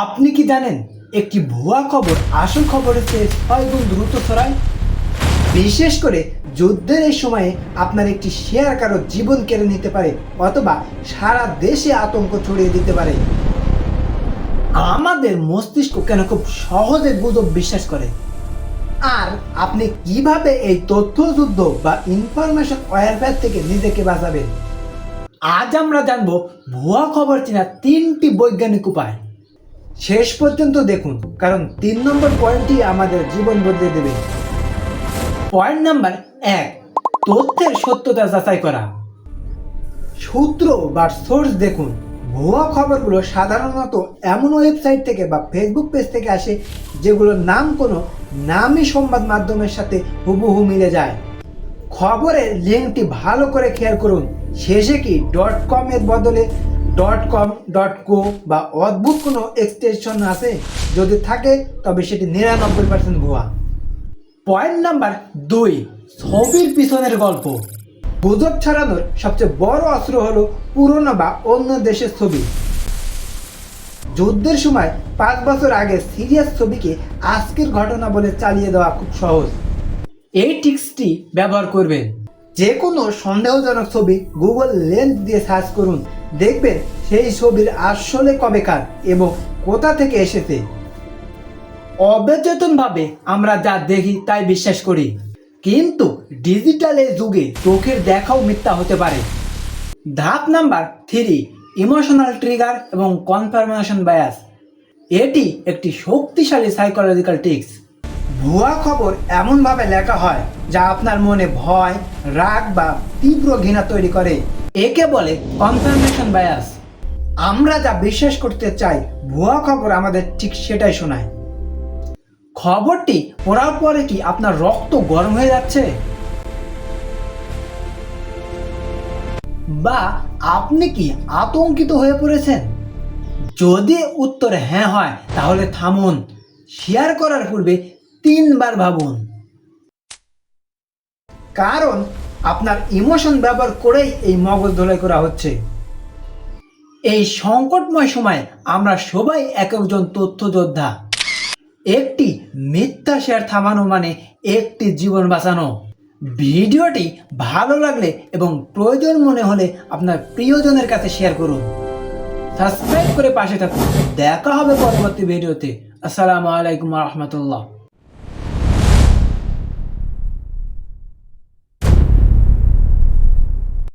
আপনি কি জানেন একটি ভুয়া খবর আসল খবরের চেয়ে 6 গুণ দ্রুত ছড়ায়? বিশেষ করে যুদ্ধের এই সময়ে আপনার একটি শেয়ার কারো জীবন কেড়ে নিতে পারে অথবা সারা দেশে আতঙ্ক ছড়িয়ে দিতে পারে। আমাদের মস্তিষ্ক কেন খুব সহজে গুজব বিশ্বাস করে, আর আপনি কিভাবে এই তথ্য যুদ্ধ বা ইনফরমেশন ওয়ারফেয়ার থেকে নিজেকে বাঁচাবেন? আজ আমরা জানবো ভুয়া খবর চেনার 3টি বৈজ্ঞানিক উপায়। শেষ পর্যন্ত দেখুন, কারণ 3 নম্বর পয়েন্টটি আমাদের জীবন বদলে দেবে। পয়েন্ট নাম্বার 1, তথ্যের সত্যতা যাচাই করা। সূত্র বা সোর্স দেখুন। ভুয়া খবরগুলো সাধারণত এমন ওয়েবসাইট থেকে বা ফেসবুক পেজ থেকে আসে যেগুলোর নাম কোনো নামী সংবাদ মাধ্যমের সাথে হুবহু মিলে যায়। খবরের লিঙ্কটি ভালো করে খেয়াল করুন, শেষে কি .com এর বদলে .com, .co বা অদ্ভুত কোনো এক্সটেনশন আছে? যদি থাকে তবে সেটি 99% ভুয়া। পয়েন্ট নাম্বার 2, ছবির পিছনের গল্প। গুজব ছড়ানোর সবচেয়ে বড় অস্ত্র হলো পুরনো বা অন্য দেশের ছবি। যুদ্ধের সময় 5 বছর আগে সিরিয়াস ছবিকে আজকের ঘটনা বলে চালিয়ে দেওয়া খুব সহজ। এই ট্রিক্সটি ব্যবহার করবেন। যে কোনো সন্দেহজনক ছবি গুগল লেন্স দিয়ে সার্চ করুন, দেখবেন সেই ছবির আসলে কবেকার এবং কোথা থেকে এসেছে। অবচেতনভাবে আমরা যা দেখি তাই বিশ্বাস করি, কিন্তু ডিজিটালের যুগে চোখের দেখাও মিথ্যা হতে পারে। ধাপ নাম্বার 3, ইমোশনাল ট্রিগার এবং কনফার্মেশন বায়াস। এটি একটি শক্তিশালী সাইকোলজিক্যাল ট্রিক্স। ভুয়া খবর এমনভাবে লেখা হয় যা আপনার মনে ভয়, রাগ বা তীব্র ঘৃণা তৈরি করে। একে বলে কনফার্মেশন বায়াস। আমরা যা বিশ্বাস করতে চাই ভুয়া খবর আমাদের ঠিক সেটাই শোনায়। খবরটি পড়ার পরে কি আপনার রক্ত গরম হয়ে যাচ্ছে? বা আপনি কি আতঙ্কিত হয়ে পড়েছেন? যদি উত্তর হ্যাঁ হয় তাহলে থামুন, শেয়ার করার পূর্বে 3 বার ভাবুন, কারণ আপনার ইমোশন ব্যবহার করেই এই মগজ ধোলাই করা হচ্ছে। এই সংকটময় সময়ে আমরা সবাই এক একজন তথ্য যোদ্ধা। একটি মিথ্যা শেয়ার থামানো মানে একটি জীবন বাঁচানো। ভিডিওটি ভালো লাগলে এবং প্রয়োজন মনে হলে আপনার প্রিয়জনের কাছে শেয়ার করুন। সাবস্ক্রাইব করে পাশে থাকুন। দেখা হবে পরবর্তী ভিডিওতে। আসসালামু আলাইকুম ওয়া রাহমাতুল্লাহ।